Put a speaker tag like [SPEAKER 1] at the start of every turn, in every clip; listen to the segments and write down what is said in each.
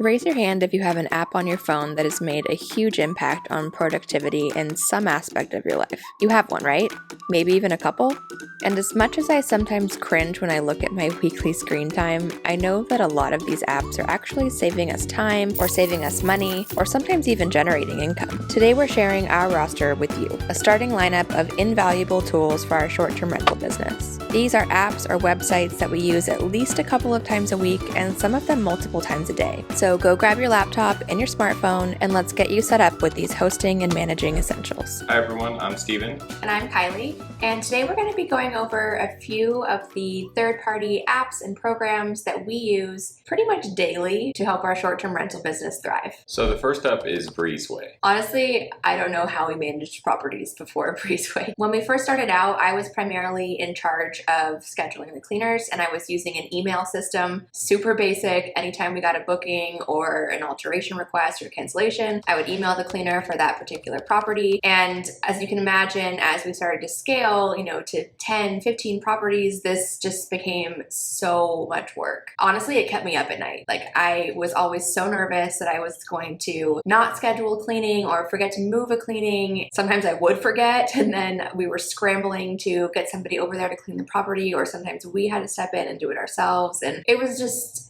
[SPEAKER 1] Raise your hand if you have an app on your phone that has made a huge impact on productivity in some aspect of your life. You have one, right? Maybe even a couple? And as much as I sometimes cringe when I look at my weekly screen time, I know that a lot of these apps are actually saving us time, or saving us money, or sometimes even generating income. Today we're sharing our roster with you, a starting lineup of invaluable tools for our short-term rental business. These are apps or websites that we use at least a couple of times a week, and some of them multiple times a day. So go grab your laptop and your smartphone, and let's get you set up with these hosting and managing essentials.
[SPEAKER 2] Hi everyone, I'm Steven.
[SPEAKER 1] And I'm Kylie. And today we're going to be going over a few of the third-party apps and programs that we use pretty much daily to help our short-term rental business thrive.
[SPEAKER 2] So the first up is Breezeway.
[SPEAKER 1] Honestly, I don't know how we managed properties before Breezeway. When we first started out, I was primarily in charge of scheduling the cleaners, and I was using an email system, super basic. Anytime we got a booking or an alteration request or cancellation, I would email the cleaner for that particular property. And as you can imagine, as we started to scale, to 10, 15 properties, this just became so much work. Honestly, it kept me up at night. Like, I was always so nervous that I was going to not schedule cleaning or forget to move a cleaning. Sometimes I would forget, and then we were scrambling to get somebody over there to clean the property, or sometimes we had to step in and do it ourselves. And it was just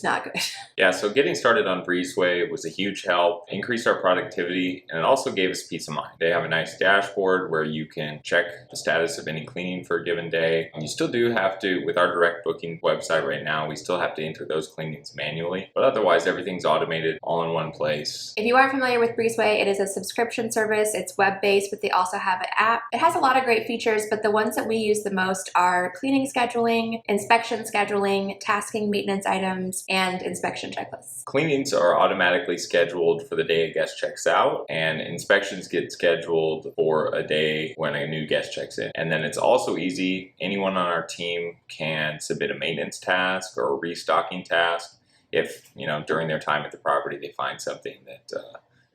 [SPEAKER 1] not good.
[SPEAKER 2] Yeah, so getting started on Breezeway was a huge help, increased our productivity, and it also gave us peace of mind. They have a nice dashboard where you can check the status of any cleaning for a given day. And you still do have to, with our direct booking website right now, we still have to enter those cleanings manually, but otherwise everything's automated all in one place.
[SPEAKER 1] If you aren't familiar with Breezeway, it is a subscription service. It's web-based, but they also have an app. It has a lot of great features, but the ones that we use the most are cleaning scheduling, inspection scheduling, tasking maintenance items, and inspection checklists.
[SPEAKER 2] Cleanings are automatically scheduled for the day a guest checks out, and inspections get scheduled for a day when a new guest checks in. And then it's also easy. Anyone on our team can submit a maintenance task or a restocking task if, during their time at the property, they find something that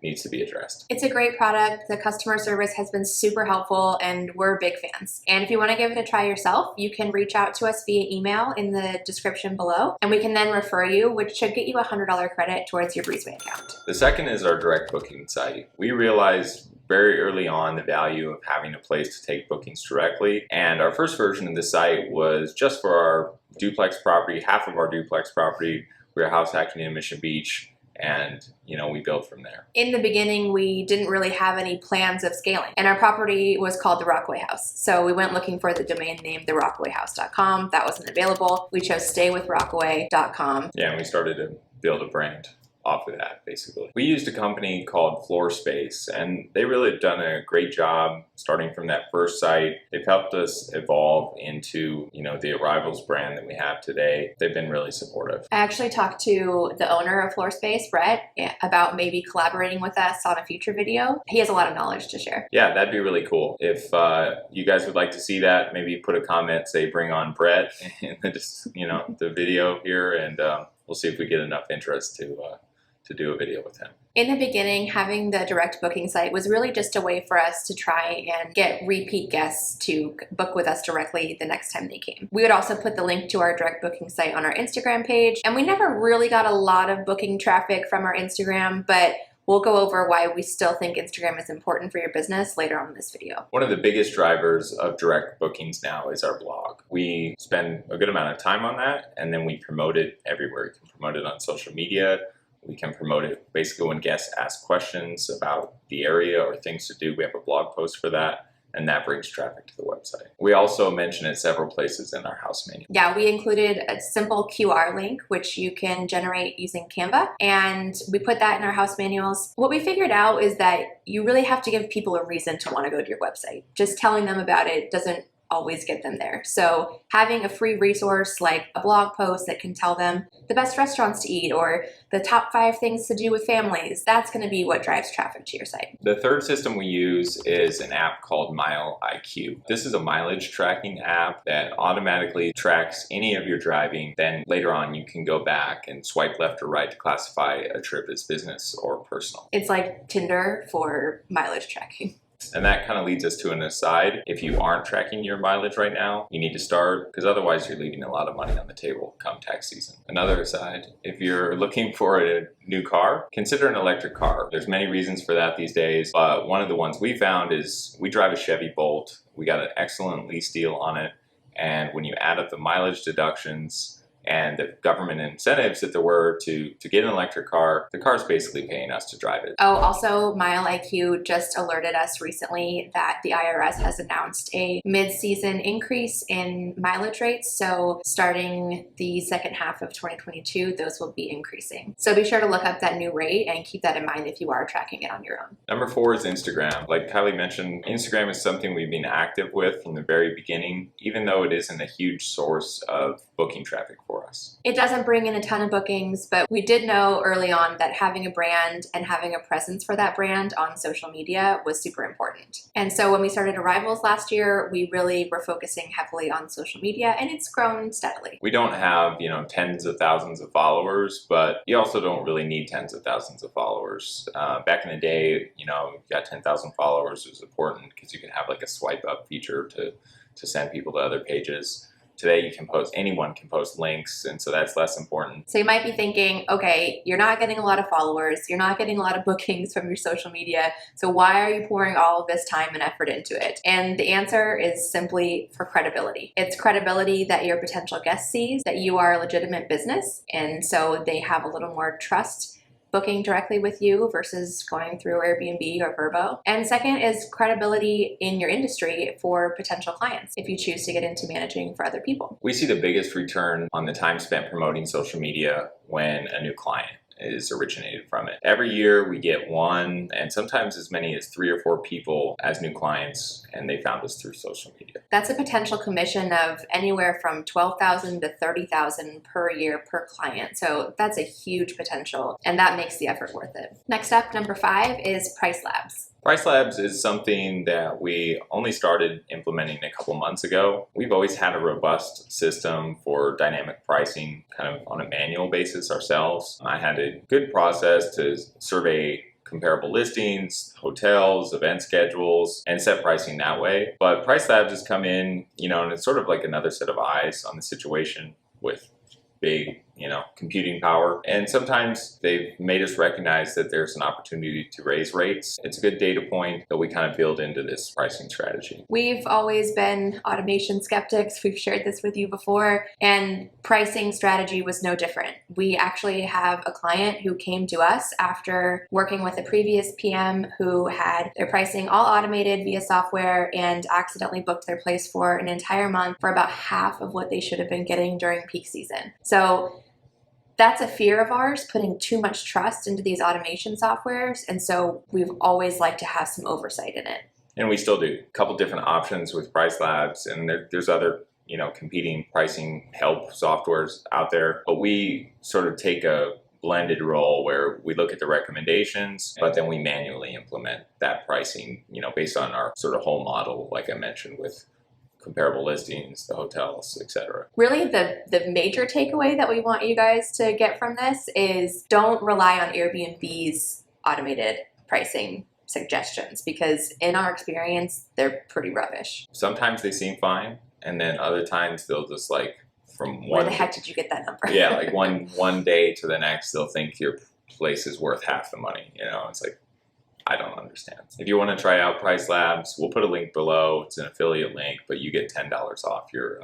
[SPEAKER 2] needs to be addressed.
[SPEAKER 1] It's a great product. The customer service has been super helpful, and we're big fans. And if you want to give it a try yourself, you can reach out to us via email in the description below, and we can then refer you, which should get you a $100 credit towards your Breezeway account.
[SPEAKER 2] The second is our direct booking site. We realized very early on the value of having a place to take bookings directly, and our first version of the site was just for our duplex property, half of our duplex property. We were house hacking in Mission Beach, and we built from there.
[SPEAKER 1] In the beginning, we didn't really have any plans of scaling, and our property was called the Rockaway House. So we went looking for the domain name therockawayhouse.com. That wasn't available. We chose staywithrockaway.com.
[SPEAKER 2] Yeah, and we started to build a brand off of that, basically. We used a company called Floor Space, and they really have done a great job starting from that first site. They've helped us evolve into, the Arrivals brand that we have today. They've been really supportive.
[SPEAKER 1] I actually talked to the owner of Floor Space, Brett, about maybe collaborating with us on a future video. He has a lot of knowledge to share.
[SPEAKER 2] Yeah, that'd be really cool. If you guys would like to see that, maybe put a comment, say bring on Brett in the video here, and we'll see if we get enough interest to do a video with him.
[SPEAKER 1] In the beginning, having the direct booking site was really just a way for us to try and get repeat guests to book with us directly the next time they came. We would also put the link to our direct booking site on our Instagram page, and we never really got a lot of booking traffic from our Instagram, but we'll go over why we still think Instagram is important for your business later on in this video.
[SPEAKER 2] One of the biggest drivers of direct bookings now is our blog. We spend a good amount of time on that, and then we promote it everywhere. You can promote it on social media. We can promote it basically when guests ask questions about the area or things to do. We have a blog post for that, and that brings traffic to the website. We also mention it several places in our house menu.
[SPEAKER 1] Yeah, we included a simple QR link, which you can generate using Canva, and we put that in our house manuals. What we figured out is that you really have to give people a reason to want to go to your website. Just telling them about it doesn't always get them there. So having a free resource like a blog post that can tell them the best restaurants to eat or the top 5 things to do with families, that's going to be what drives traffic to your site.
[SPEAKER 2] The third system we use is an app called MileIQ. This is a mileage tracking app that automatically tracks any of your driving. Then later on, you can go back and swipe left or right to classify a trip as business or personal.
[SPEAKER 1] It's like Tinder for mileage tracking.
[SPEAKER 2] And that kind of leads us to an aside. If you aren't tracking your mileage right now, you need to start, because otherwise you're leaving a lot of money on the table come tax season. Another aside, if you're looking for a new car, consider an electric car. There's many reasons for that these days, but one of the ones we found is we drive a Chevy Bolt. We got an excellent lease deal on it, and when you add up the mileage deductions and the government incentives that there were to get an electric car, the car's basically paying us to drive it.
[SPEAKER 1] Oh, also, MileIQ just alerted us recently that the IRS has announced a mid-season increase in mileage rates. So starting the second half of 2022, those will be increasing. So be sure to look up that new rate and keep that in mind if you are tracking it on your own.
[SPEAKER 2] Number 4 is Instagram. Like Kylie mentioned, Instagram is something we've been active with from the very beginning, even though it isn't a huge source of booking traffic for us.
[SPEAKER 1] It doesn't bring in a ton of bookings, but we did know early on that having a brand and having a presence for that brand on social media was super important. And so when we started Arrivals last year, we really were focusing heavily on social media, and it's grown steadily.
[SPEAKER 2] We don't have, tens of thousands of followers, but you also don't really need tens of thousands of followers. Back in the day, you got 10,000 followers. It was important because you could have like a swipe up feature to send people to other pages. Today anyone can post links, and so that's less important.
[SPEAKER 1] So you might be thinking, okay, you're not getting a lot of followers, you're not getting a lot of bookings from your social media, so why are you pouring all of this time and effort into it? And the answer is simply for credibility. It's credibility that your potential guest sees that you are a legitimate business, and so they have a little more trust booking directly with you versus going through Airbnb or Vrbo. And second is credibility in your industry for potential clients if you choose to get into managing for other people.
[SPEAKER 2] We see the biggest return on the time spent promoting social media when a new client is originated from it. Every year we get one and sometimes as many as 3 or 4 people as new clients, and they found us through social media.
[SPEAKER 1] That's a potential commission of anywhere from $12,000 to $30,000 per year per client. So that's a huge potential, and that makes the effort worth it. Next up, number 5 is PriceLabs.
[SPEAKER 2] PriceLabs is something that we only started implementing a couple months ago. We've always had a robust system for dynamic pricing kind of on a manual basis ourselves. I had a good process to survey comparable listings, hotels, event schedules, and set pricing that way. But PriceLabs has come in, and it's sort of like another set of eyes on the situation with big, computing power. And sometimes they've made us recognize that there's an opportunity to raise rates. It's a good data point that we kind of build into this pricing strategy.
[SPEAKER 1] We've always been automation skeptics. We've shared this with you before, and pricing strategy was no different. We actually have a client who came to us after working with a previous PM who had their pricing all automated via software and accidentally booked their place for an entire month for about half of what they should have been getting during peak season. So that's a fear of ours, putting too much trust into these automation softwares, and so we've always liked to have some oversight in it.
[SPEAKER 2] And we still do. A couple different options with PriceLabs, and there's other competing pricing help softwares out there, but we sort of take a blended role where we look at the recommendations, but then we manually implement that pricing, based on our sort of whole model, like I mentioned, with comparable listings, the hotels, etc.
[SPEAKER 1] Really, the major takeaway that we want you guys to get from this is don't rely on Airbnb's automated pricing suggestions, because in our experience, they're pretty rubbish.
[SPEAKER 2] Sometimes they seem fine, and then other times they'll just from
[SPEAKER 1] where the heck did you get that number?
[SPEAKER 2] Yeah, like one day to the next, they'll think your place is worth half the money. It's like, I don't understand. If you want to try out PriceLabs, we'll put a link below. It's an affiliate link, but you get $10 off your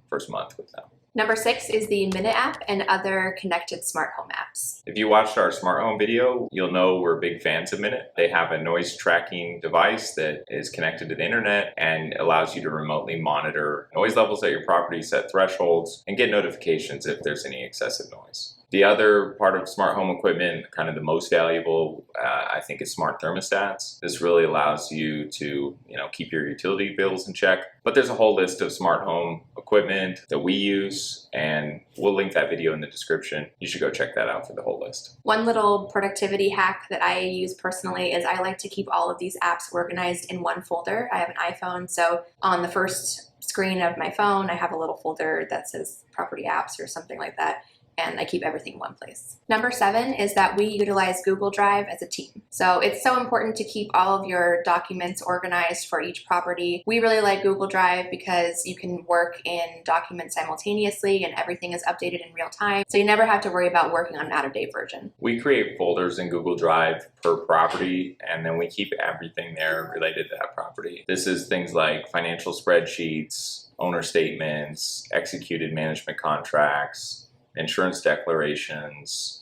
[SPEAKER 2] first month with them.
[SPEAKER 1] Number 6 is the Minute app and other connected smart home apps.
[SPEAKER 2] If you watched our smart home video, you'll know we're big fans of Minute. They have a noise tracking device that is connected to the internet and allows you to remotely monitor noise levels at your property, set thresholds, and get notifications if there's any excessive noise. The other part of smart home equipment, kind of the most valuable, I think, is smart thermostats. This really allows you to, keep your utility bills in check. But there's a whole list of smart home equipment that we use, and we'll link that video in the description. You should go check that out for the whole list.
[SPEAKER 1] One little productivity hack that I use personally is I like to keep all of these apps organized in one folder. I have an iPhone, so on the first screen of my phone, I have a little folder that says property apps or something like that. and I keep everything in one place. Number 7 is that we utilize Google Drive as a team. So it's so important to keep all of your documents organized for each property. We really like Google Drive because you can work in documents simultaneously and everything is updated in real time. So you never have to worry about working on an out-of-date version.
[SPEAKER 2] We create folders in Google Drive per property, and then we keep everything there related to that property. This is things like financial spreadsheets, owner statements, executed management contracts, insurance declarations,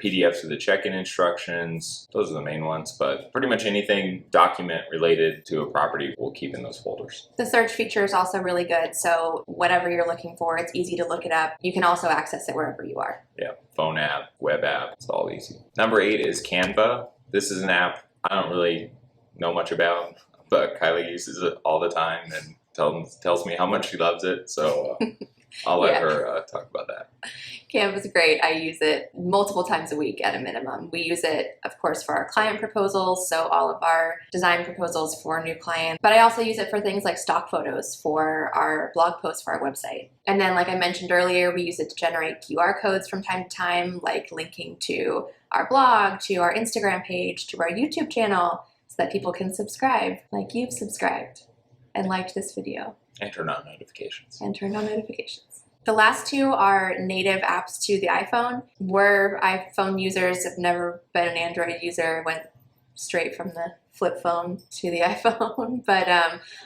[SPEAKER 2] PDFs of the check-in instructions. Those are the main ones, but pretty much anything document related to a property we'll keep in those folders.
[SPEAKER 1] The search feature is also really good, so whatever you're looking for, it's easy to look it up. You can also access it wherever you are.
[SPEAKER 2] Yeah, phone app, web app, it's all easy. Number 8 is Canva. This is an app I don't really know much about, but Kylie uses it all the time and tells me how much she loves it, so I'll let her talk about that.
[SPEAKER 1] Canva's great. I use it multiple times a week at a minimum. We use it, of course, for our client proposals, so all of our design proposals for new clients. But I also use it for things like stock photos for our blog posts for our website. And then, like I mentioned earlier, we use it to generate QR codes from time to time, like linking to our blog, to our Instagram page, to our YouTube channel, so that people can subscribe like you've subscribed and liked this video.
[SPEAKER 2] And turn on notifications.
[SPEAKER 1] The last 2 are native apps to the iPhone. We're iPhone users, have never been an Android user, went straight from the flip phone to the iPhone. But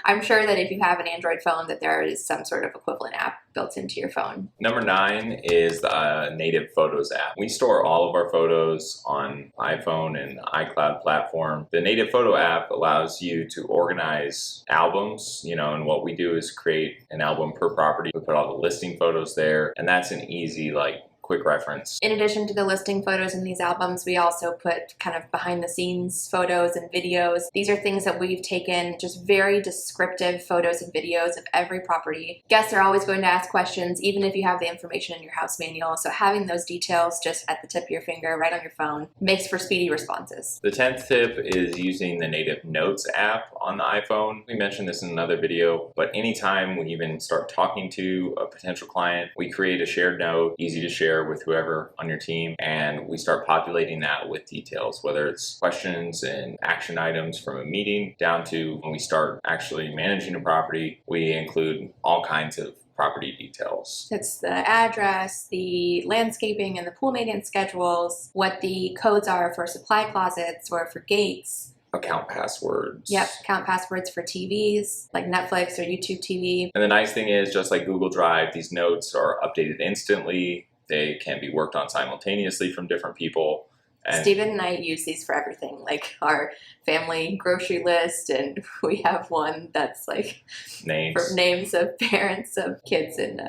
[SPEAKER 1] I'm sure that if you have an Android phone that there is some sort of equivalent app built into your phone.
[SPEAKER 2] Number 9 is the native photos app. We store all of our photos on iPhone and iCloud platform. The native photo app allows you to organize albums, and what we do is create an album per property. We put all the listing photos there, and that's an easy, quick reference.
[SPEAKER 1] In addition to the listing photos in these albums, we also put kind of behind the scenes photos and videos. These are things that we've taken, just very descriptive photos and videos of every property. Guests are always going to ask questions, even if you have the information in your house manual. So having those details just at the tip of your finger, right on your phone, makes for speedy responses.
[SPEAKER 2] The 10th tip is using the native notes app on the iPhone. We mentioned this in another video, but anytime we even start talking to a potential client, we create a shared note, easy to share with whoever on your team, and we start populating that with details, whether it's questions and action items from a meeting down to when we start actually managing a property. We include all kinds of property details.
[SPEAKER 1] It's the address, the landscaping and the pool maintenance schedules, what the codes are for supply closets or for gates.
[SPEAKER 2] Account passwords.
[SPEAKER 1] Yep, account passwords for TVs, like Netflix or YouTube TV.
[SPEAKER 2] And the nice thing is, just like Google Drive, these notes are updated instantly. They can be worked on simultaneously from different people. And
[SPEAKER 1] Steven and I use these for everything, like our family grocery list, and we have one that's like for names of parents of kids in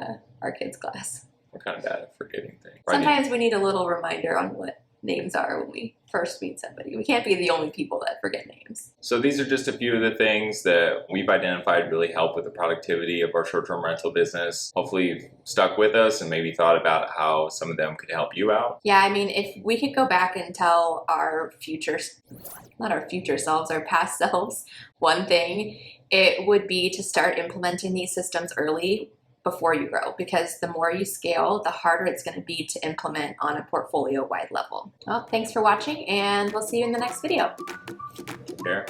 [SPEAKER 1] our kids' class.
[SPEAKER 2] We're kind of bad at forgetting things.
[SPEAKER 1] Sometimes we need a little reminder on what names are when we first meet somebody. We can't be the only people that forget names.
[SPEAKER 2] So these are just a few of the things that we've identified really help with the productivity of our short-term rental business. Hopefully you've stuck with us and maybe thought about how some of them could help you out.
[SPEAKER 1] Yeah, I mean, if we could go back and tell our not our future selves, our past selves, one thing, it would be to start implementing these systems early before you grow, because the more you scale, the harder it's going to be to implement on a portfolio-wide level. Well, thanks for watching, and we'll see you in the next video.
[SPEAKER 2] Take care.